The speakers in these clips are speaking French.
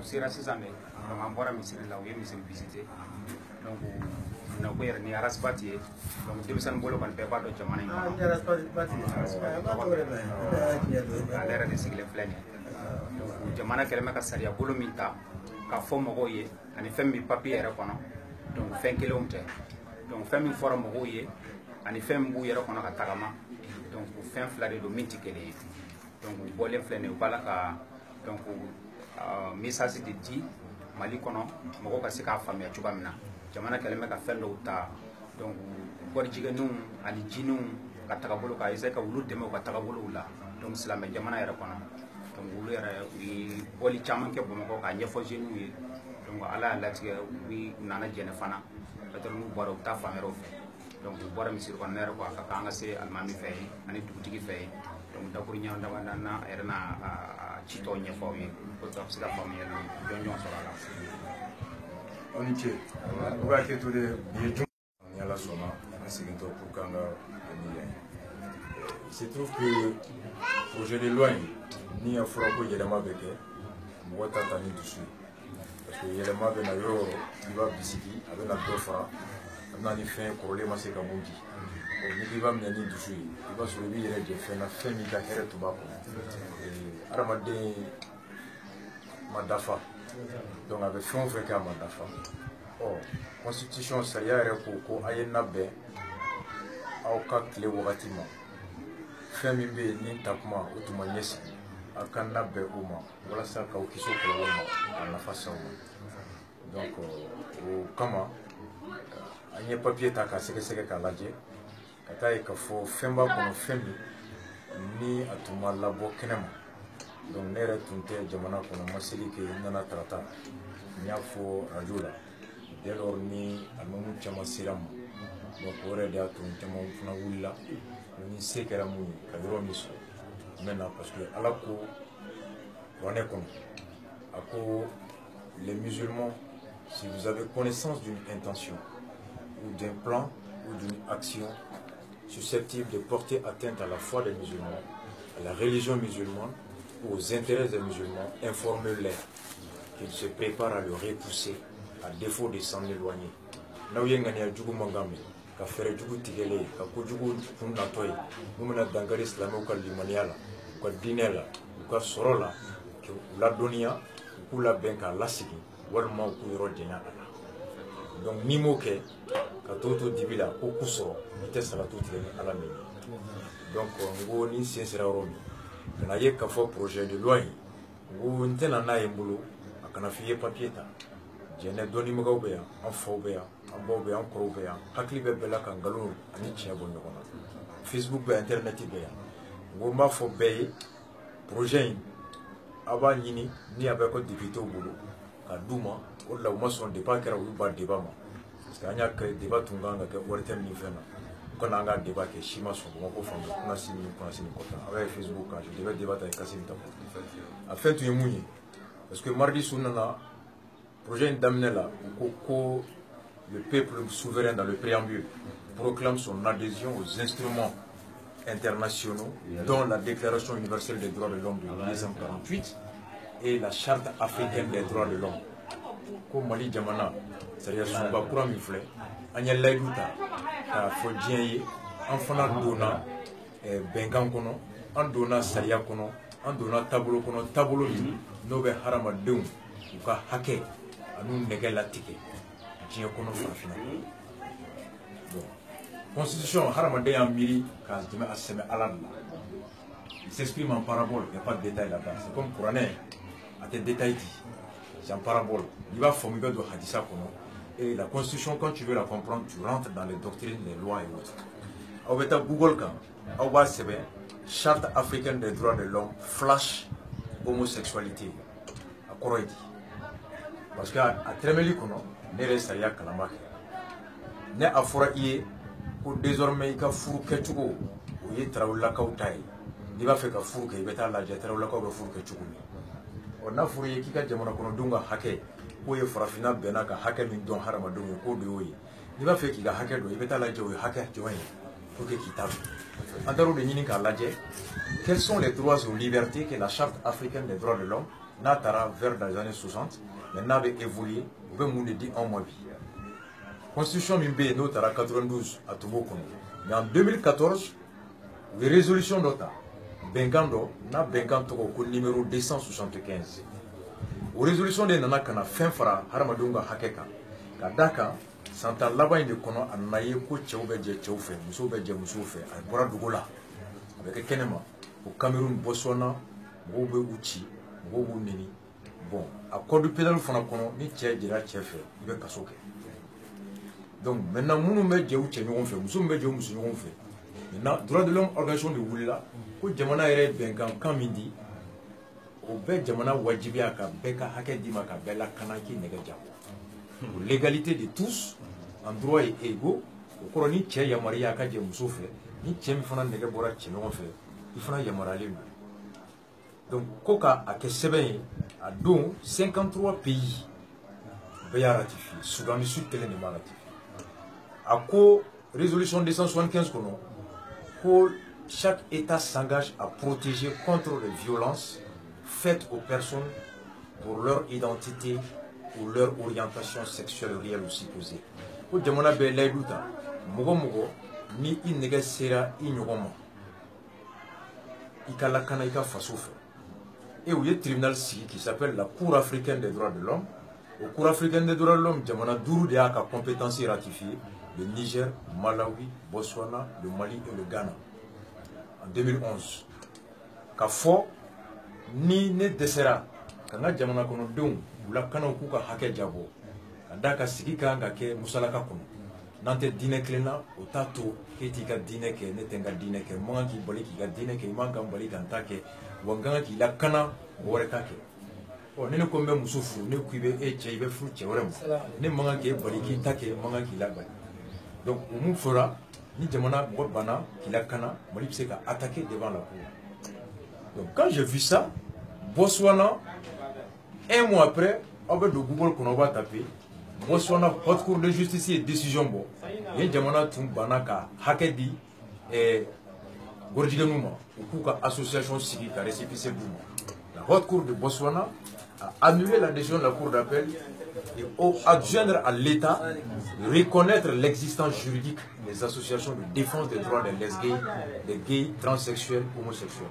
Sira sisan dɛ donc an bɔra misiri la u ye misiri visité donc na ko yɛrɛ ni arasibati ye donc denmisɛnnin bolo kɔni bɛɛ b'a dɔn jamana in kɔnɔ ale yɛrɛ de sigilen filɛ nin ye donc jamana kɛlen bɛ ka sariya bolo min ta ka fɔ mɔgɔw ye ani fɛn min bɛ papier yɛrɛ kɔnɔ donc fɛn kelenw tɛ donc fɛn min fɔra mɔgɔw ye ani fɛn min b'u yɛrɛ kɔnɔ ka tagama donc fɛn fila de don min tɛ kelen ye donc u bɔlen filɛ nin ye u b'a la ka donc message de di Mali kɔnɔ mɔgɔw ka se k'a faamuya cogoya min na jamana kɛlen bɛ ka fɛn dɔw ta donc gɔrijigɛninw ani jiniw ka tagabolo ka essayer ka olu dɛmɛ u ka tagabolow la donc silamɛ jamana yɛrɛ kɔnɔ donc olu yɛrɛ u ye bɔli caman kɛ Bamakɔ k'a ɲɛfɔ jeunes ye donc ala y'a latigɛ u nana jɛnɛ fana peut-être n'u bɔra u bɛ taa fan wɛrɛw fɛ donc u bɔra misiri kɔnɔ ne yɛrɛ ko a ka kan an ka se alimami fɛ yen ani dugutigi fɛ yen donc dakuru ɲɛw dama na a yɛrɛ n'a ci tɔw ɲɛfɔ aw ye pour que a bɛ se ka faamuyali jɔnjɔn sɔrɔ a la. Aw ni ce u b'a kɛ to de bi ye ni ala sɔnna an segintɔ pour qu'an ka ani yan il se trouve que projet de loi in ni a fɔra ko yɛlɛma bɛ kɛ mɔgɔ ta ta ni dusu parce que yɛlɛma bɛ na yɔrɔ o yɔrɔ i b'a bisigi a bɛ na dɔ fara a bɛ na ni fɛn kɔrɔlen ma se ka mun di ni k'i b'a minɛ ni dusu ye i b'a sɔrɔ i b'i yɛrɛ jɛ fɛn na fɛn min ka hɛrɛ tun b'a kɔnɔ adamaden ma dafa donc a bɛ fɛn o fɛn kɛ a ma dafa constitution sariya yɛrɛ ko a ye labɛn aw ka tile wagati ma fɛn min bɛ yen ni takuma o tun ma ɲɛsigi a ka labɛn o ma walasa k'aw kisi o kɔlɔlɔ ma a nafa s'aw ma donc o kama an ye papier ta k'a sɛgɛsɛgɛ k'a lajɛ ka taa ye k'a fɔ fɛn b'a kɔnɔ fɛn min ni a tun ma labɔ kɛnɛ ma donc ne yɛrɛ tun tɛ jamana kɔnɔ ma seli kɛ n nana tarata n y'a fɔ radio la dès lors ni alimamu caman sera ma donc o yɛrɛ de y'a to caman fana wulila ni se kɛra mun ye ka yɔrɔ min sɔrɔ maintenant parce que ala ko kuranɛ kɔnɔ a ko les musulmans si vous avez connaissance d'une intention ou d'un plan ou d'une action susceptible de porter atteinte à la foi des musulmans, à la religion musulmane ou aux intérêts des musulmans, informez-les qu'ils se préparent à le repousser à défaut de s'en éloigner. N'aw ye ŋaniya jugu mankan mɛn ka fɛɛrɛ jugu tigɛlen ye ka kojugu kun natɔ ye mun bɛna dankari silamɛw ka limaniya la u ka diinɛ la u ka sɔrɔ la k'u ladɔnniya u k'u labɛn k'a lasigi walima u k'u yɔrɔ janya a la donc n'i m'o kɛ ka to dibi la ko ku sɔrɔ i tɛ salatu tigɛ ni ala min ye donc n ko ni sen sera yɔrɔ min kana ye k'a fɔ projet de loi in n ko n tɛna n'a ye n bolo a kana f'i ye papier ta jɛnɛ dɔnnibagaw bɛ yan an faw bɛ yan an baw bɛ yan an kɔrɔw bɛ yan hakili bɛ bɛɛ la ka nkalon ani tiɲɛ bɔ ɲɔgɔn na Facebook bɛ yan internet bɛ yan n ko n b'a fɔ bɛɛ ye projet in a b'a ɲini ni a bɛ ko député bolo ka d'u ma o de la u ma sɔn débat kɛra olu ba débat ma parce que an y'a kɛ débat tun kan ka kɛ ORTM ni fɛn na u kana an ka débat kɛ si ma sɔn Bamakɔ fan bɛɛ kunnasini ni kunnasini kɔfɛ a bɛ Facebook kan je devais débat avec Kassim Tapo a fɛn tun ye mun ye parce que mardi su nana projet in daminɛ la u ko le peuple souverain dans le préambule proclame son adhésion aux instruments internationaux dont la Déclaration universelle des droits de l'homme de 1948 et la Charte africaine des droits de l'homme. Ko Mali jamana sariya sunba kura min filɛ an ye layidu ta k'a fɔ diɲɛ ye an fana donna bɛnkan kɔnɔ an donna sariya kɔnɔ an donna taabolo kɔnɔ taabolo min n'o bɛ hadamadenw u ka hakɛ ani nɛgɛ latigɛ diɲɛ kɔnɔ farafinna bon constitution hadamaden y'a miiri k'a dɛmɛ a sɛbɛn ala de la il s'exprime en parabole, il n'y a pas de détail là-bas. C'est comme Coran, à tes détails dit. C'est en parabole. Il va former de Hadissa Kono. Et la constitution, quand tu veux la comprendre, tu rentres dans les doctrines, les lois et autres. Au bêta Google, quand on va se faire, Charte africaine des droits de l'homme, flash homosexualité. À Koroïdi. Parce qu'à Tremeli Kono, ne reste rien qu'à la marque. Ne a fora ié, pour désormais, il y a fou que tu go, ou il y a traoula kautaï. Il va faire que fou que il va être là, j'ai traoula kautaï fou que tu go. On a fourré qui a jamana kono dunga hake, ou il fera final benaka hake min don harama dunga ko de oyi. Il va faire qu'il a hake do, il va être là, j'ai hake joint, pour que qui tape. En termes de Ninik à l'Adjé, quels sont les droits ou libertés que la Charte africaine des droits de l'homme n'a tara vers les années 60, mais n'avait évolué, ou bien moun dit en mois vie. Constitution Mimbe notara 92 à Touboukono. Mais en 2014, les résolutions d'OTA, Bengando, na Benganto au numéro 275. Aux résolutions de Nanakana, fin fara, Haramadunga Hakeka, Kadaka, Santa Laba de Kono, Anaye, Kouchoubeje, Choufe, Moussobeje, Moussoufe, à Boradogola, avec Kenema, au Cameroun, Botswana, Moube Uchi, Mobu Nini. Bon, à Côte du Pédal Fonakono, ni Tché, Dira Tchefe, il veut Kasoke. Donc maintenant, nous mettons des outils, nous faisons, nous mettons des outils, nous faisons. Maintenant, droit de l'homme, organisation de Willa, où Jamana est Bengan, quand midi, au Bé Jamana Wajibiaka, Beka Hakedimaka, Bella Kanaki, Negajabo. Pour l'égalité de tous, en droit et égaux, au Coroni, Tché Yamaria Kadje Moussoufe, ni Tchem Fana Negabora Tchénon fait, il faut Yamarali. Donc, Koka a Kessebe, à Don, 53 pays, Béa ratifié, Soudan du Sud, Télé n'est pas ratifié. À quoi résolution 275 que chaque État s'engage à protéger contre les violences faites aux personnes pour leur identité ou leur orientation sexuelle réelle ou supposée. Pour demander à l'aïdouta, Mogo ni il nega sera ignogoma. Ikala kanaika fasouf. Et où il y a un tribunal qui s'appelle la Cour africaine des droits de l'homme. Au Cour africaine des droits de l'homme, Jamana Dourou de Aka compétence ratifiée. Le Niger, Malawi, Botswana, le Mali et le Ghana. En 2011. Kafo ni ne desera. Kanga jamana kono don la kana kuka hake jabo. Kadaka sikika ngake musalaka kono. Nante dine klena otato ketika dine ke netenga dine ke mangi boliki ga dine ke manga boliki antake wanganga ki la kana worekake. O ne ko mbe musufu ne kuibe e cheibe fu cheorem. Ne manga ke boliki take manga ki la ba. Donc, on fera, ni Jamana, Bana, qui l'a cana, Molip a attaqué devant la cour. Donc, quand j'ai vu ça, Botswana, un mois après, avec le Google qu'on va taper, Botswana, haute cour de justice et décision bon. Et Jamana Tumbanaka, Hakedi et Gordiganuma, ou Kuka Association Civile, qui a récépissé Bouma. La haute cour de Botswana a annulé la décision de la cour d'appel et adjoindre à l'État de reconnaître l'existence juridique des associations de défense des droits des lesbiennes, des gays, transsexuels, homosexuels.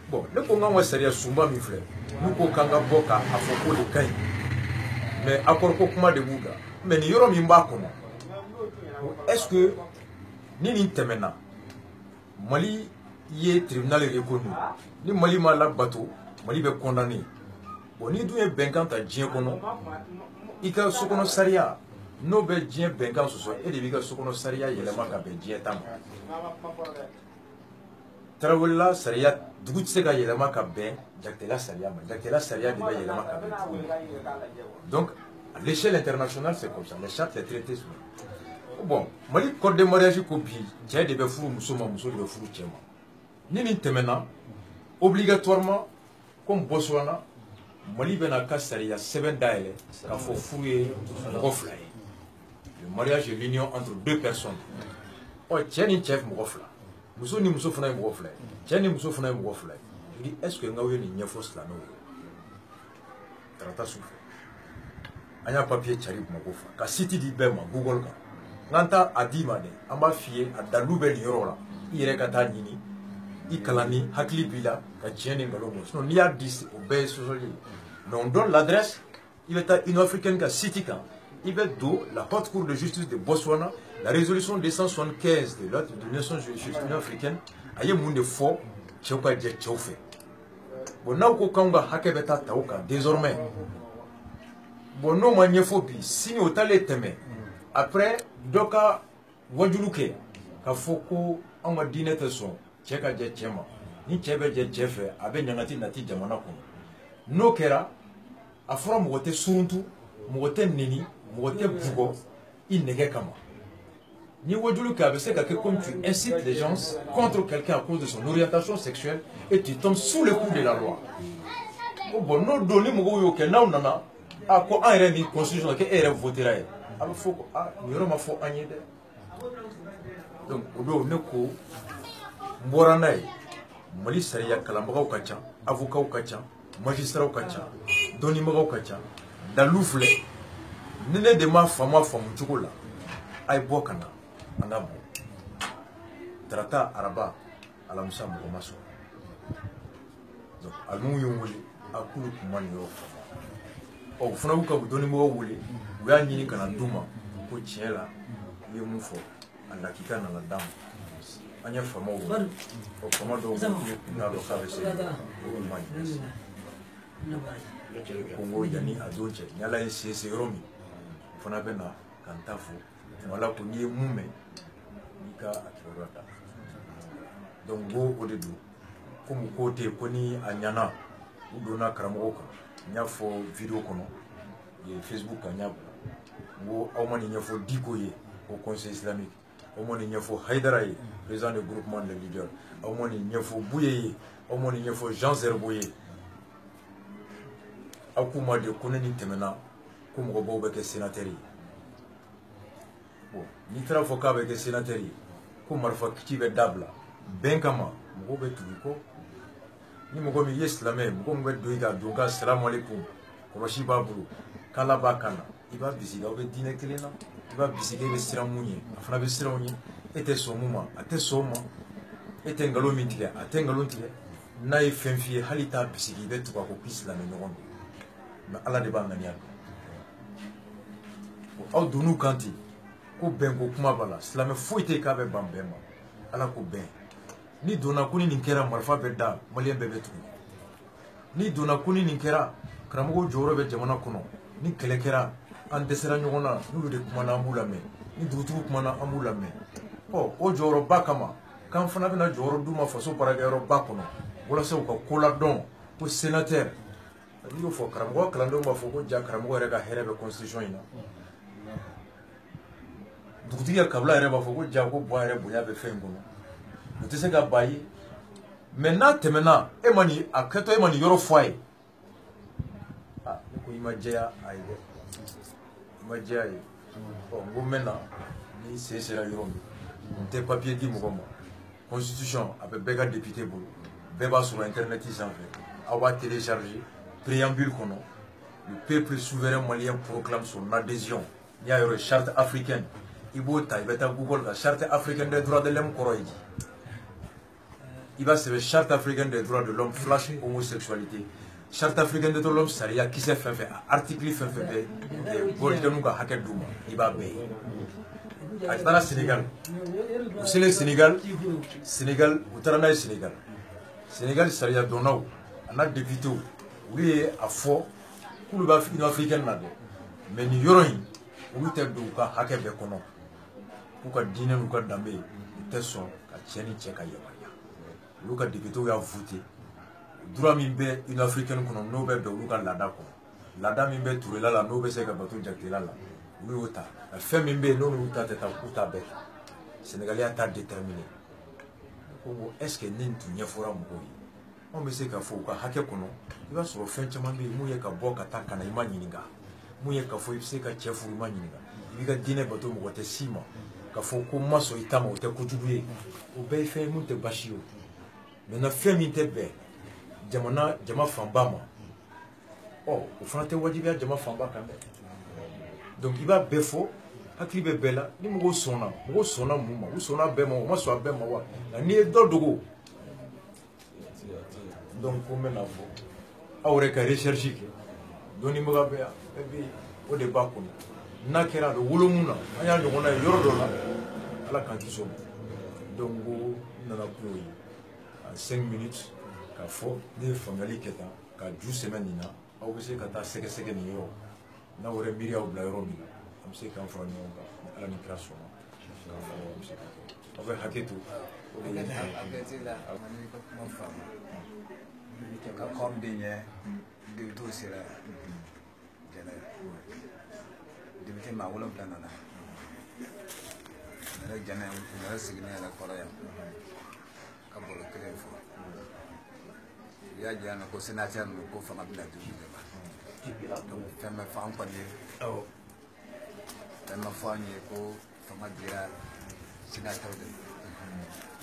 Bon, le Congo est sérieux, Soumba, mes frères. Nous, Kokanga Boka, à Foko de Kain. Mais à Korkokuma de Bouga. Mais nous avons mis comment. Est-ce que, ni Temena, Mali y est tribunal reconnu, ni Mali Mala bateau, Mali est condamné. On est doué Bengan à Djenkono, il y a Sokono Saria, no be Djen Bengan Soso, et les Sokono Saria, il y a la marque à Djetam. Travella Saria, Doutsega, il y a la marque à Ben, Jactela Saria, Jactela Saria, il y a la marque à Ben. Donc, à l'échelle internationale, c'est comme ça, les chartes, les traités. Bon, Mali, code de mariage, copie, j'ai des befous, Moussoma, Mousso, de fou, Tchema. Nini Temena, obligatoirement, comme Botswana, Mali bena kassari a 7 daele ka fo fouye mofla. Le mariage est l'union entre deux personnes. Oh tieni chef mofla. Muso ni muso fana mofla. Tieni muso fana mofla. Je dis est-ce que ngawe ni nyefo cela no? Trata souffle. Anya papier chari mokofa. Ka city di bema Google ka. Nganta adima de amba fiye adalube ni yorola. Ire kata nini. Ikalani hakli bila ka tieni ngalomo. Sinon ni a 10 obey socially. Mais on donne l'adresse, il est à une africaine qui a cité quand. Il va d'où la haute cour de justice de Botswana, la résolution 275 de l'Union africaine, a eu un monde fort, cɛw ka jɛ cɛw fɛ bon n'aw ko k'anw ka hakɛ bɛ taa ta o kan désormais bon n'o ma ɲɛfɔ bi sini o talen tɛmɛ après dɔ ka wajulu kɛ k'a fɔ ko anw ka diinɛ tɛ sɔn cɛ ka jɛ cɛ ma ni cɛ bɛ jɛ cɛ fɛ a bɛ ɲangati nati jamana kɔnɔ n'o kɛra a fɔra mɔgɔ tɛ suruntu mɔgɔ tɛ neni mɔgɔ tɛ bugɔ i nɛgɛ kama ni wajulu kɛ a bɛ se ka kɛ comme tu incites les gens contre quelqu'un à cause de son orientation sexuelle et tu tombes sous le coup de la loi bon n'o don ni mɔgɔw y'o kɛ n'aw nana ko an yɛrɛ ni constitution na ko e yɛrɛ votera ye a bɛ fɔ ko nin yɔrɔ ma fɔ an ye dɛ donc o don ne ko n bɔra n'a ye Mali sariya kalanbagaw ka ca avocats ka ca magistrats ka ca dɔnnibagaw ka ca dalu filɛ ni ne de ma faamu cogo la a ye bɔ ka na an ka bɔ tarata araba alamisa mɔgɔ ma sɔn donc alimuw ye n wele a k'olu tun ma nin yɔrɔ faamu o fana y'u ka dɔnnibagaw wele u y'a ɲini ka na d'u ma ko tiɲɛ la i ye mun fɔ a lakika nana d'an ma an ye faamaw wele o faama dɔw ko k'u t'a dɔn k'a bɛ se o ma ɲi ko n ko yanni a don cɛ ni ala ye se yɔrɔ min o fana bɛ na ka n ta fɔ tuma la ko n'i ye mun mɛn n'i ka a kibaruya ta donc n ko o de don komi k'o tɛ yen ko ni a ɲana u donna karamɔgɔw kan n y'a fɔ video kɔnɔ Facebook kan n y'a bila n ko aw ma nin ɲɛfɔ Diko ye au conseil islamique aw ma nin ɲɛfɔ Haidara ye président du groupement des leaders aw ma nin ɲɛfɔ Bouye ye aw ma nin ɲɛfɔ Jean Zerbo ye aw k'u ma de ko ne ni tɛmɛna ko mɔgɔbaw bɛ kɛ sénateur ye bon n'i taara fɔ k'a bɛ kɛ sénateur ye ko marifa kici bɛ dabila bɛn kama mɔgɔw bɛ tugu kɔ ni mɔgɔ min ye silamɛ mɔgɔ min bɛ don i ka don ka salamu alaikum kɔlɔsi b'a bolo k'ala b'a kan na i b'a bisigi aw bɛ diinɛ kelen na i b'a bisigi e bɛ siran mun ye a fana bɛ siran o ɲɛ e tɛ sɔn mun ma a tɛ sɔn o ma e tɛ nkalon min tigɛ a tɛ nkalon tigɛ n'a ye fɛn f'i ye hali t'a bisigi i bɛ tugu a ko k'i silamɛ ɲɔgɔn don mais ala de b'a ŋaniya dɔn aw donn'u kan ten ko bɛn ko kuma b'a la silamɛ foyi tɛ k'a bɛ ban bɛn ma ala ko bɛn ni donna ko ni nin kɛra marifa bɛ da maliyɛn bɛɛ bɛ tugu ni donna ko ni nin kɛra karamɔgɔw jɔyɔrɔ bɛ jamana kɔnɔ ni kɛlɛ kɛra an dɛsɛra ɲɔgɔn na n'olu de kumana an b'u lamɛn ni dugutigiw kumana an b'u lamɛn o jɔyɔrɔba kama k'an fana bɛna jɔyɔrɔ d'u ma faso baarakɛyɔrɔba kɔnɔ walasa u ka ko ladɔn ko sénateur n'i y'o fɔ karamɔgɔ kalandenw b'a fɔ ko ja karamɔgɔ yɛrɛ ka hɛrɛ bɛ constitution in na dugutigi ya kabila yɛrɛ b'a fɔ ko ja ko bɔn yɛrɛ bonya bɛ fɛn in kɔnɔ u tɛ se ka ba ye mais n'a tɛmɛna e ma nin a kɛtɔ e ma nin yɔrɔ fɔ a ye ne ko i ma jɛya a ye dɛ i ma jɛya a ye n ko n bɛ na ni sen sera yɔrɔ min n tɛ papier di mɔgɔ ma constitution a bɛ bɛɛ ka député bolo bɛɛ b'a sɔrɔ internet sanfɛ aw b'a télécharger préambule kɔnɔ le peuple souverain malien proclame son adhésion n'i y'a yɔrɔ charte africaine i b'o ta i bɛ taa Google kan charte africaine des droits de l'homme kɔrɔ ye di i b'a sɛbɛn charte africaine des droits de l'homme flash homosexualité charte africaine des droits de l'homme sariya kisɛ fɛn fɛn article fɛn fɛn bɛ bolidɛniw ka hakɛ d'u ma i b'a bɛɛ ye a taara Sénégal u selen Sénégal u taara n'a ye Sénégal sariya dɔnnaw a n'a députéw olu ye a fɔ k'olu b'a Union africaine na dɛ mais nin yɔrɔ in olu tɛ don u ka hakɛ bɛɛ kɔnɔ k'u ka diinɛ n'u ka danbe u tɛ sɔn ka cɛ ni cɛ ka yamaruya olu ka députéw y'a voté droit min bɛ Union africaine kɔnɔ n'o bɛ bɛn olu ka laada kɔnɔ laada min bɛ Turela la n'o bɛ se ka bato Jakitela la olu y'o ta fɛn min bɛ yen n'olu ta tɛ taa k'u ta bɛɛ ta Sénégalais y'a ta déterminé ko n ko est ce que nin tun ɲɛfɔra mɔgɔw ye anw bɛ se k'a fɔ u ka hakɛ kɔnɔ i b'a sɔrɔ fɛn caman bɛ yen mun ye ka bɔ ka taa ka na i ma ɲininka mun ye k'a fɔ i bɛ se ka cɛ furu i ma ɲininka i b'i ka diinɛ bato mɔgɔ tɛ s'i ma k'a fɔ ko n ma sɔn i ta ma o tɛ kojugu ye o bɛɛ ye fɛn ye mun tɛ baasi ye o maintenant fɛn min tɛ bɛn jama fanba ma o fana tɛ wajibiya jama fanba kan dɛ donc i b'a bɛɛ fɔ hakili bɛ bɛɛ la ni mɔgɔw sɔnna mun ma u sɔnna bɛɛ ma u ma sɔn a bɛɛ ma wa nka n'i ye dɔ dogo donc ko n bɛna fɔ aw yɛrɛ ka recherche kɛ dɔnnibaga bɛ yan bɛɛ bɛ yen o de b'a kɔnɔ n'a kɛra a bɛ wolo mun na an y'a ɲɔgɔnna ye yɔrɔ dɔ la ala k'an kisi o ma donc ko n nana kun y'o ye en 5 minutes ka fo ne family keta ka 12 semaines nina aw be se ka ta sege sege ni yoro na wore miri aw bla yoro mi am se kan fo ni on ka ala ni kra so ka fo am se ka aw be haketu Abetila amani ko mo fama ka kombinya di to sira jana di bite ma wala plana na na jana na signa la koraya ka bolo kire fo ya jana ko senateur ko fama bila du ba donc femme femme ko ni femme fanye ko fama dira senateur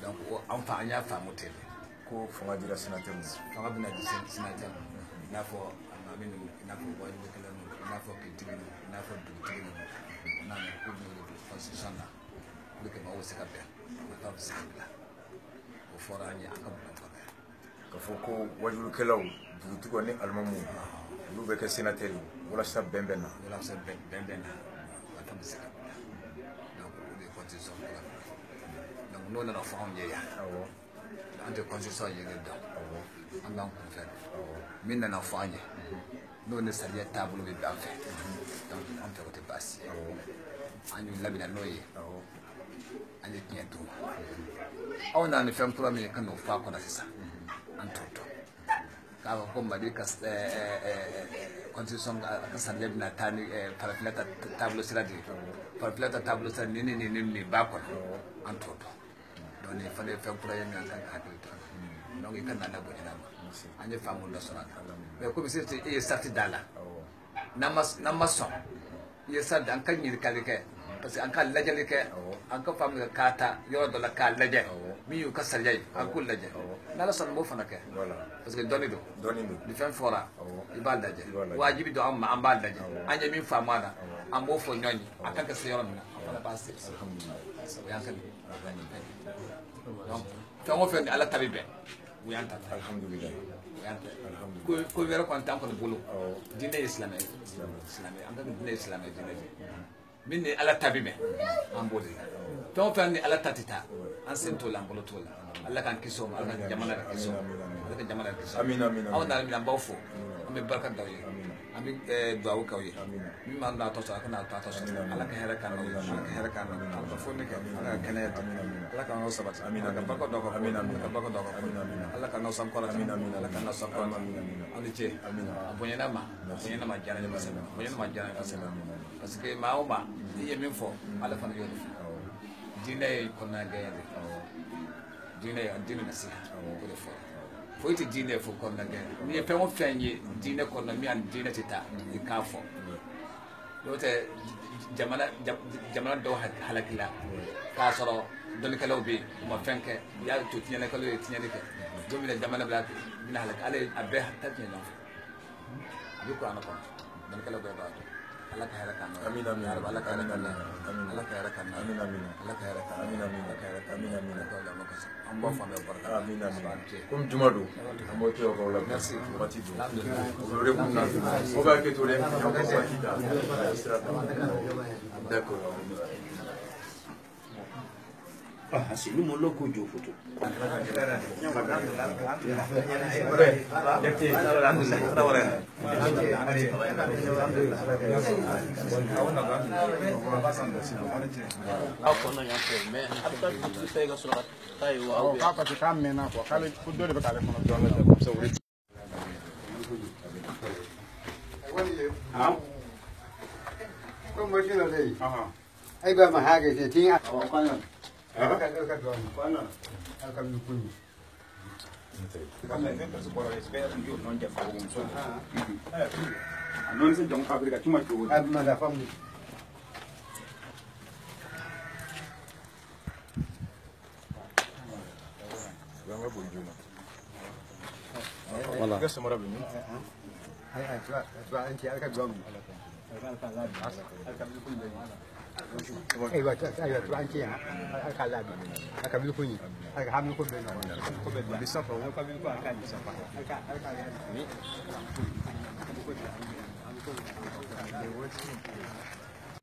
donc en fa nya fa motel ko fanga dira sénateur fanga bina di sénateur na fo amami na fo boy de kala na fo kitini na fo dugtini na ko ni de constitution na de ke ma wose ka be na fa sikla o fora nya aka bu ko ka fo ko wajulu kelaw dugutu ko ni almamu lu be ke sénateur wala sa bembenna wala sa bembenna ata bu sikla donc de constitution donc non na fo on ya awo ante constitution yege do an ban kun fɛ min nana fɔ an ye n'o ni sariya taabolo bɛ bɛn an fɛ donc an fɛ o tɛ baasi ye an y'u labɛnna n'o ye an ye tiɲɛ d'u ma aw nana ni fɛn kura min ye ka n'o fɔ a kɔnɔ sisan an t'o dɔn k'a fɔ ko mali ka constitution ka sariya bɛna taa ni farafinna ta taabolo sira de ye farafinna ta taabolo sira ni b'a kɔnɔ an t'o dɔn donc nin fana ye fɛn kura ye min an kan ka hakili to donc i ka na bonya ma an ye faamu dɔ sɔrɔ a la mais comme si e ye sarti da la n'an ma sɔn i ye sarti an ka ɲininkali kɛ parce que an ka lajɛli kɛ an ka faamu k'a ta yɔrɔ dɔ la k'a lajɛ min y'u ka sariya ye an k'u lajɛ n'ala sɔnna n b'o fana kɛ parce que dɔnni don ni fɛn fɔra i b'a lajɛ wajibi don an ma an b'a lajɛ an ye min faamu a la an b'o fɔ ɲɔgɔn ye a kan ka se yɔrɔ min na an fana b'a se o y'an ka donc fɛn o fɛn ni ala ta bɛ bɛn u y'an ta alhamdulillah ko wɛrɛ kɔni t'an kɔni bolo diinɛ ye silamɛ ye an ka diinɛ ye silamɛ ye diinɛ de min ni ala ta bɛ bɛn an b'o de la fɛn o fɛn ni ala ta tɛ taa an sen t'o la an bolo t'o la ala k'an kisi o ma ala ka jamana ka kisi o ma ala ka jamana ka kisi o ma aw nana min an b'aw fo an bɛ barika d'aw ye an bɛ duwawu k'aw ye min b'an n'a tɔ sɔrɔ a kana tɔ sɔrɔ ala ka hɛrɛ k'an n'aw ye ala ka hɛrɛ k'an n'aw ye ala ka foni kɛ ala ka kɛnɛya di ala k'an n'aw sabati ala ka barika d'aw ka ala ka barika d'aw ka ala ka n'aw sankɔrɔ ala ka n'aw sankɔrɔ aw ni ce a bonyana ma diyara n ye kosɛbɛ a bonyana ma diyara n ye kosɛbɛ parce que maa o maa n'i ye min fɔ ala fana y'o de fɔ diinɛ ye kɔnɔna gɛlɛya de diinɛ ye diinɛ nasiha o de fɔ foyi tɛ diinɛ fo kɔnɔna gɛlɛya n'i ye fɛn o fɛn ye diinɛ kɔnɔna min ani diinɛ tɛ taa i k'a fɔ n'o tɛ jamana dɔw halakila k'a sɔrɔ dɔnnikɛlaw bɛ yen u ma fɛn kɛ u y'a to tiɲɛlikɛlaw ye tiɲɛli kɛ don min na jamana bɛna halaki ale a bɛɛ ta tiɲɛ ɲɔgɔn fɛ a bɛ kuranɛ kɔnɔ dɔnnikɛlaw bɛɛ b'a dɔn ala ka hɛrɛ k'an na ala ka hɛrɛ k'an na ala ka hɛrɛ k'an na ala ka hɛrɛ k'an na ala ka hɛrɛ k'an na an b'a fɔ an bɛ barika comme juma don an b'o kɛ o k'aw la merci waati don o de kun na o b'a kɛ to dɛ an b'o waati da d'accord Sini mau lo kujo foto. Aku nanya me, apa tu saya surat tahu. Oh, apa sih kami nak? Kalau kudo di bekal mana jual aja, bisa urut. Kau mesti lagi. Ai ba mahage je tinga. Akan doang. Mana? Akan dukung. Non se jong Afrika cuma tu. Ada ada fam. Banga bo juma. Wala. Ga samara bi. Ai tu anti akan doang. Ai ba tu anti ya. Akan lagi. Akan dukung. Akan hamil ko ben. Ko ben. Bisa pa. Akan dukung akan bisa pa. Akan ni.